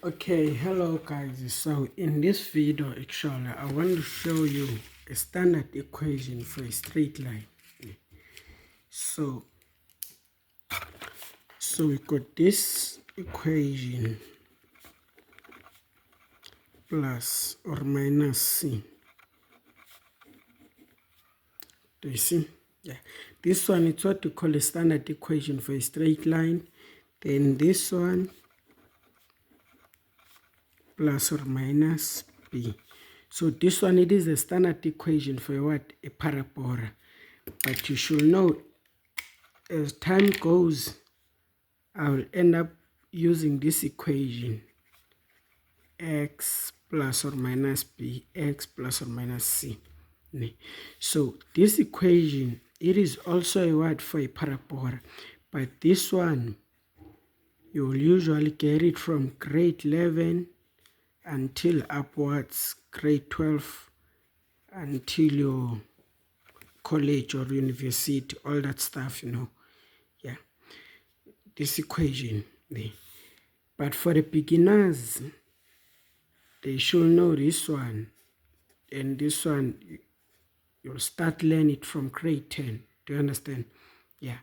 Okay, hello guys. So in this video actually I want to show you a standard equation for a straight line. So we got this equation plus or minus c. Do you see? Yeah. This one is what we call a standard equation for a straight line. Then this one plus or minus b. So this one, it is a standard equation for what? A parabola. But you should know, as time goes, I will end up using this equation, x plus or minus b, x plus or minus c. So this equation, it is also a word for a parabola, but this one, you will usually get it from grade 11 until upwards, grade 12, until your college or university, all that stuff, yeah, this equation. But for the beginners, they should know this one, and this one, you'll start learning it from grade 10. Do you understand? Yeah.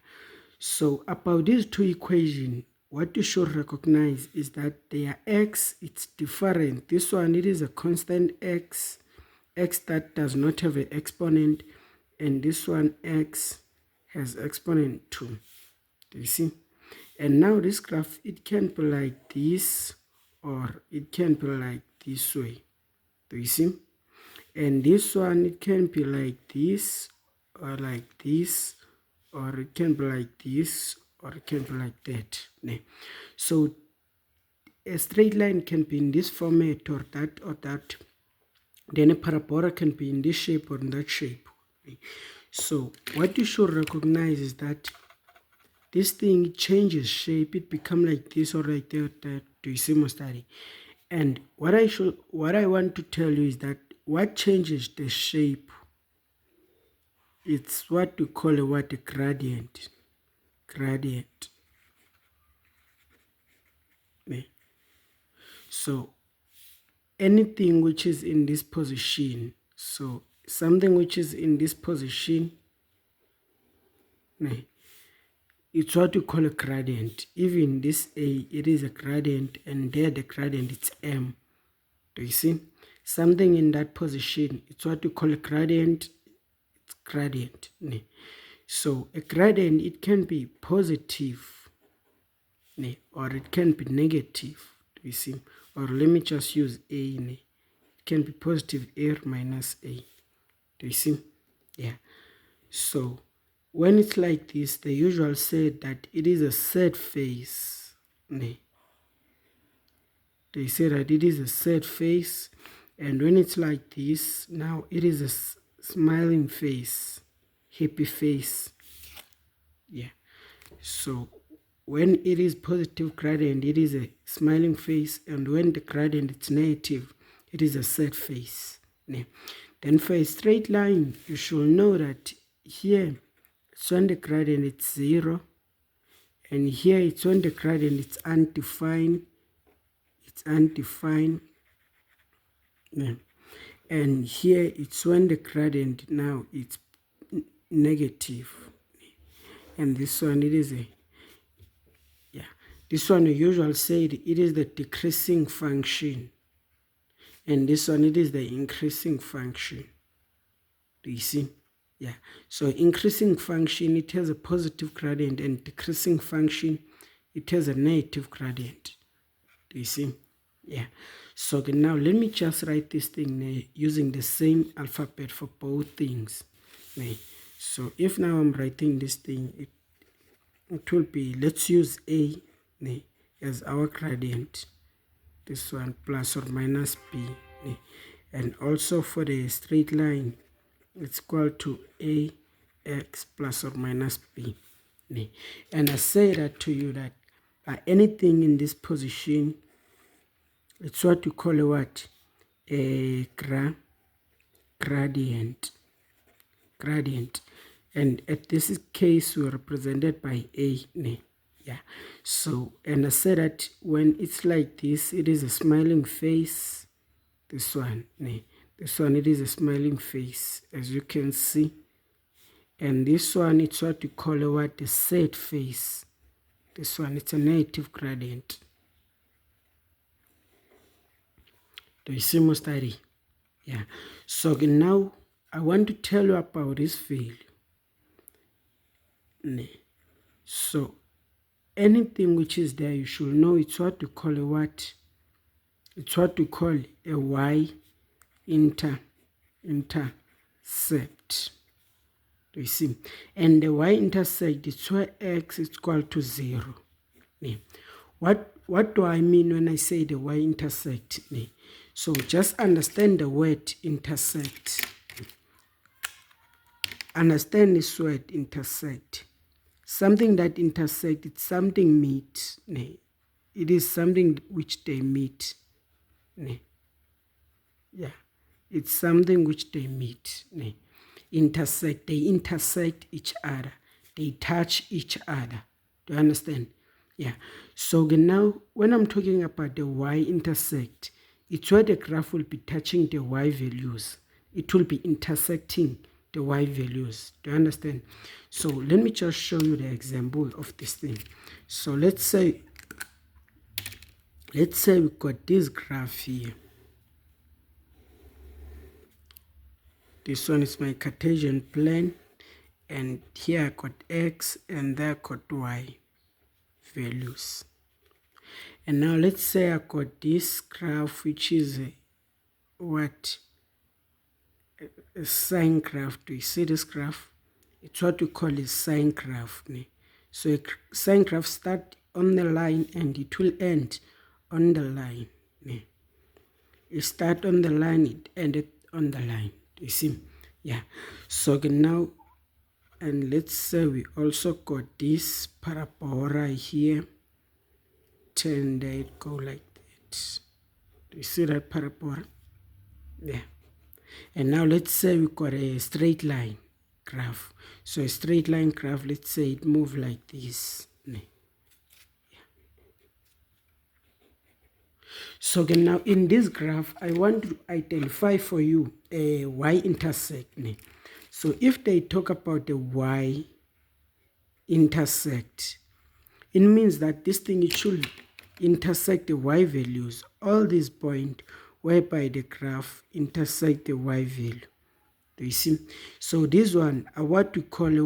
So about these two equations, what you should recognize is that their x, it's different. This one, it is a constant x that does not have an exponent, and this one, x, has exponent 2. Do you see? And now this graph, it can be like this, or it can be like this way. Do you see? And this one, it can be like this, or like this, or it can be like this, or it can be like that. So a straight line can be in this format or that or that. Then a parabola can be in this shape or in that shape. So what you should recognize is that this thing changes shape. It becomes like this or like that. Do you see my study? And what I want to tell you is that what changes the shape, it's what we call a gradient. Gradient. So anything which is in this position, so something which is in this position, it's what we call a gradient. Even this A, it is a gradient, and there the gradient, it's M. Do you see? Something in that position, it's what we call a gradient. It's gradient. So a gradient, it can be positive, or it can be negative. Do you see? Or let me just use A. It can be positive A minus A. Do you see? Yeah. So when it's like this, the usual say that it is a sad face. They say that it is a sad face. And when it's like this, now it is a smiling face, happy face. Yeah. So when it is positive gradient, it is a smiling face. And when the gradient is negative, it is a sad face. Then for a straight line, you should know that here, it's when the gradient is 0, and here it's when the gradient is undefined. It's undefined. And here it's when the gradient now it's negative. And this one, it is a, this one we usually say it is the decreasing function. And this one, it is the increasing function. Do you see? Yeah. So increasing function, it has a positive gradient, and decreasing function, it has a negative gradient. Do you see? Yeah. So now let me just write this thing using the same alphabet for both things. So if now I'm writing this thing, it will be, let's use A as our gradient. This one plus or minus B. And also for the straight line, it's equal to ax plus or minus b. And I say that to you that anything in this position, it's what you call a what? A gradient. Gradient. And at this case, we're represented by a. Yeah, so, and I said that when it's like this, it is a smiling face. This one, it is a smiling face, as you can see. And this one, it's what we call a sad face. This one, it's a negative gradient. Do you see, Mustari? Yeah. So now I want to tell you about this value. So anything which is there, you should know it's what we call a what? It's what we call a y-intercept. Do you see? And the y-intercept is where x is equal to 0. What do I mean when I say the y-intercept? So just understand the word intersect. Understand this word intersect. Something that intersect, it's something meet. It is something which they meet. Yeah, it's something which they meet. Intersect, they intersect each other. They touch each other. Do you understand? Yeah. So now, when I'm talking about the y-intersect, it's where the graph will be touching the y values. It will be intersecting the y values. Do you understand? So let me just show you the example of this thing. So let's say we've got this graph here. This one is my Cartesian plane, and here I got x and there I got y values. And now let's say I got this graph, which is a sine graph. Do you see this graph? It's what we call a sine graph. So a sine graph starts on the line and it will end on the line. It starts on the line, it ended on the line. Do you see? Yeah. So now, and let's say we also got this parabola here, and it go like that. Do you see that parabola? Yeah. And now let's say we got a straight line graph. So a straight line graph, let's say it move like this. Yeah. So now in this graph, I want to identify for you a y-intersect. So if they talk about the y-intersect, it means that this thing, it should intersect the y values, all these points whereby the graph intersect the y value. Do you see? So this one are what we call a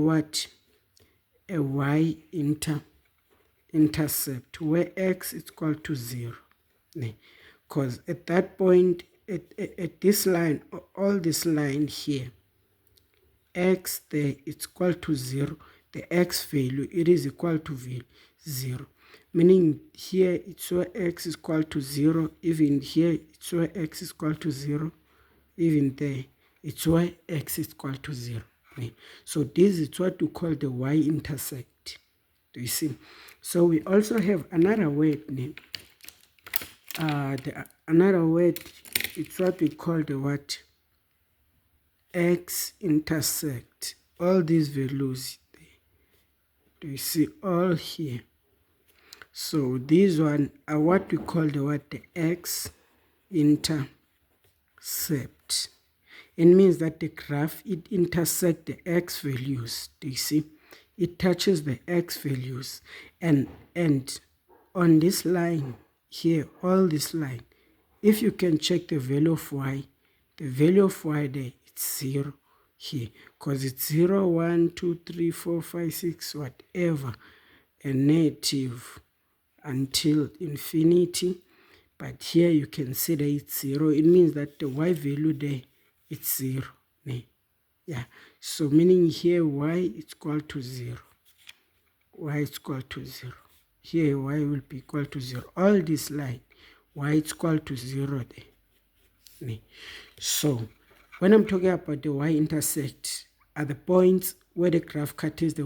y-intercept, where x is equal to 0. Because at that point, at this line, all this line here, x there, it's equal to 0. The x value, it is equal to 0. Meaning here, it's where x is equal to 0. Even here, it's where x is equal to 0. Even there, it's where x is equal to 0. So this is what we call the y-intersect. Do you see? So we also have another word name. Another word, it's what we call the x-intersect. All these values, do you see all here? So these one are what we call the x-intercept. It means that the graph, it intersects the x values. Do you see? It touches the x values, and on this line here, all this line, if you can check the value of y, the value of y there, it's 0 here, because it's 0, 1, 2, 3, 4, 5, 6, whatever, and negative until infinity. But here you can see that it's 0. It means that the y value there, it's 0. Yeah. So meaning here y is equal to 0. Y is equal to 0. Here y will be equal to 0. All this line, y is equal to 0 there. So when I'm talking about the y-intersect, are the points where the graph cuts the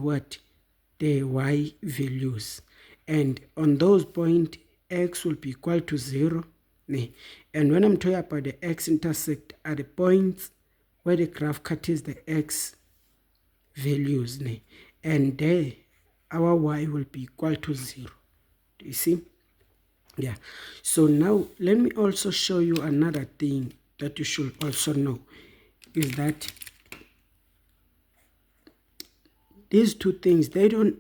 y values. And on those points, x will be equal to 0. And when I'm talking about the x-intersect, are the points where the graph cuts the x values. And there our y will be equal to 0. Do you see? Yeah. So now let me also show you another thing that you should also know, is that these two things, they don't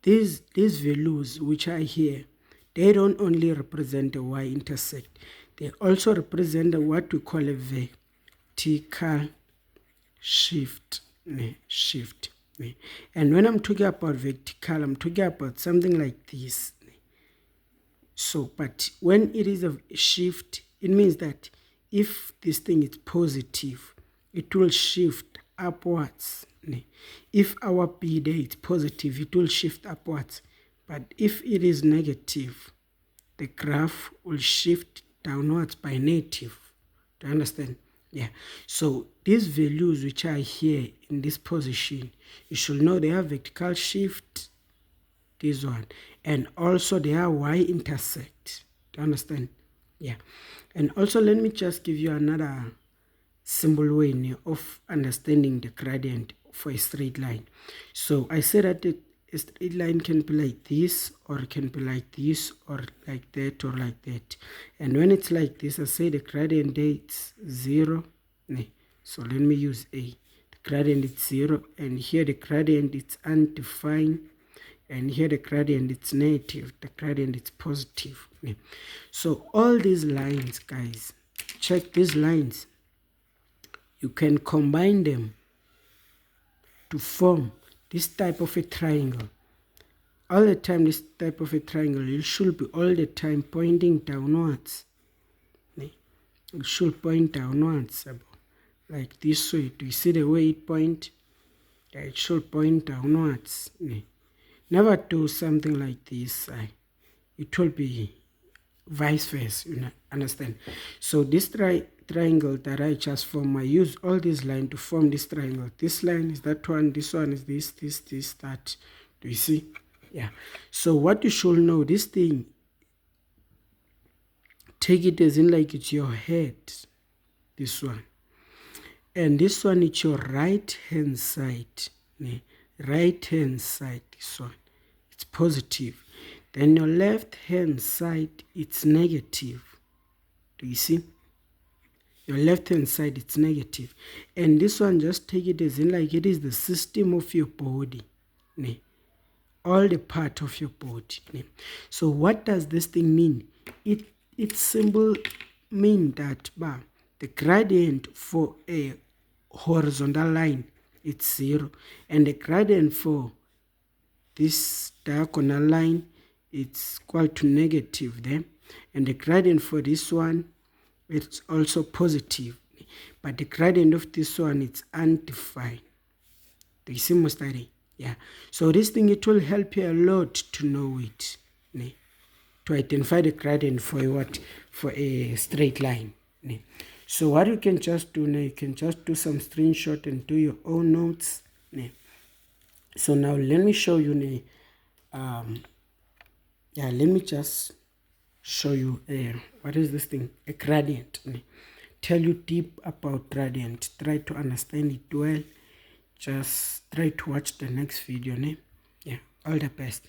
these values which are here, they don't only represent the y-intercept, they also represent what we call a vertical shift. And when I'm talking about vertical, I'm talking about something like this. So, but when it is a shift, it means that if this thing is positive, it will shift upwards. If our p there is positive, it will shift upwards. But if it is negative, the graph will shift downwards by negative. Do you understand? Yeah. So these values which are here in this position, you should know they have vertical shift, this one, and also they are y-intercept. Do you understand? Yeah. And also let me just give you another simple way of understanding the gradient for a straight line. So I said that a straight line can be like this, or it can be like this, or like that, or like that. And when it's like this, I say the gradient is 0. So let me use A. The gradient is 0, and here the gradient is undefined, and here the gradient is negative, the gradient is positive. So all these lines, guys, check these lines. You can combine them to form this type of a triangle. All the time, this type of a triangle, it should be all the time pointing downwards. It should point downwards, like this way. Do you see the way it points? Yeah, it should point downwards. Never do something like this. It will be vice versa, understand? So this triangle that I just formed, I use all these lines to form this triangle. This line is that one, this one is this, that. Do you see? Yeah. So what you should know, this thing, take it as in like it's your head, this one. And this one is your right-hand side. Right-hand side, this one, it's positive. Then your left-hand side, it's negative. Do you see? Your left-hand side, it's negative. And this one, just take it as in like it is the system of your body. All the part of your body. So what does this thing mean? It symbol mean that the gradient for a horizontal line, it's 0. And the gradient for this diagonal line, it's equal to negative there. And the gradient for this one, it's also positive. But the gradient of this one, it's undefined. Do you see, Mustari? Yeah. So this thing, it will help you a lot to know it. To identify the gradient for what? For a straight line. So what you can just do now, you can just do some screenshot and do your own notes. So now let me show you let me just show you what is this thing? A gradient. Tell you deep about gradient. Try to understand it well. Just try to watch the next video. Yeah, all the best.